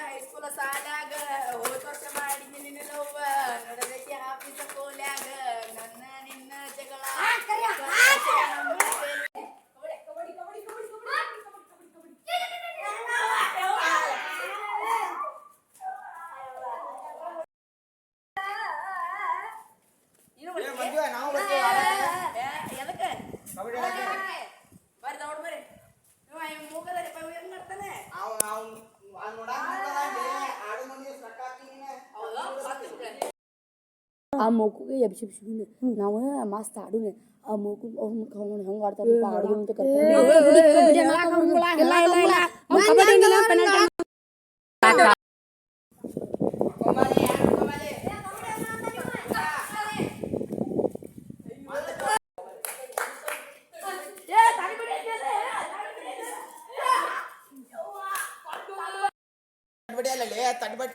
high school ಸಾಲಾಗ ಹೋದ ವರ್ಷ ಮಾಡಿದ್ದೀನಿ ನೋಡದಕ್ಕೆ ಆಫೀಸ ಕೋಲ್ಯಾಗ ನನ್ನ ನಿನ್ನ ಜಗಳ ಆ ಮಗುಗೆ ಎಬ್ಸಿಬ್ಸಿನ ನಾವು ಮಸ್ತ್ ಆಡುನೆ ಆ ಮಗು ಹೆಂಗ್ ಆಡ್ತಾರೆ ಆಡುದು ಅಂತ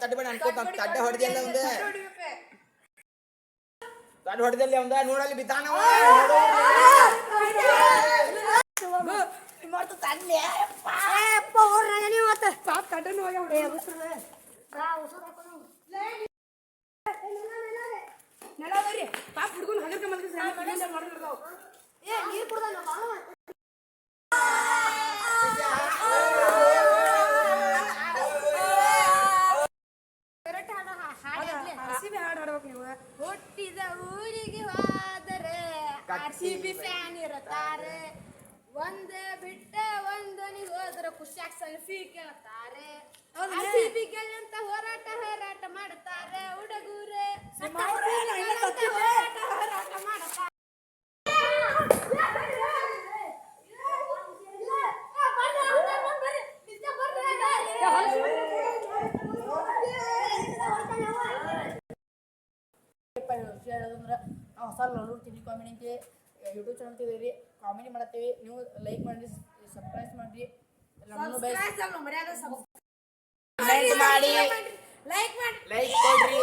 ತಡ್ಬೇಡ ಅನ್ಕೋತ ತಡ್ಡೆ ಹೊಡೆದಿಲ್ಲ ಒಂದು ತಡ್ ಹೊಡೆದಲ್ಲಿ ಒಂದ ನೋಡಲ್ಲಿ ಬಿದ್ದಾನ ಹುಟ್ಟಿದ ಊರಿಗೆ ಹೋದರೆ RCB ಫ್ಯಾನ್ ಇರುತ್ತಾರೆ ಒಂದೇ ಬಿಟ್ಟ ಒಂದನಿಗೆ ಹೋದ್ರೆ ಖುಷಿಯಾಗಿ ಸೆಲ್ಫಿ ಕೇಳ್ತಾರೆ RCB ಗೆಲ್ಲಂತ ಹೋರಾಟ ಮಾಡ್ತಾರೆ ಹುಡುಗೂರೇ ಹೋರಾಟ ಮಾಡ್ತಾರೆ ಹೇಳೋದಂದ್ರೆ ನಾವು ಹೊಸ ನೋಡ್ತೀವಿ ಕಾಮಿಡಿ ಅಂತ ಯೂಟ್ಯೂಬ್ ಚಾನಲ್ ಅಂತಿದ್ದೀವಿ ಕಾಮಿಡಿ ಮಾಡ್ತೀವಿ ನೀವು ಲೈಕ್ ಮಾಡಿರಿ ಸಬ್ಸ್ಕ್ರೈಬ್ ಮಾಡಿರಿ ಮಾಡಿ ಲೈಕ್ ಕೊಡ್ರಿ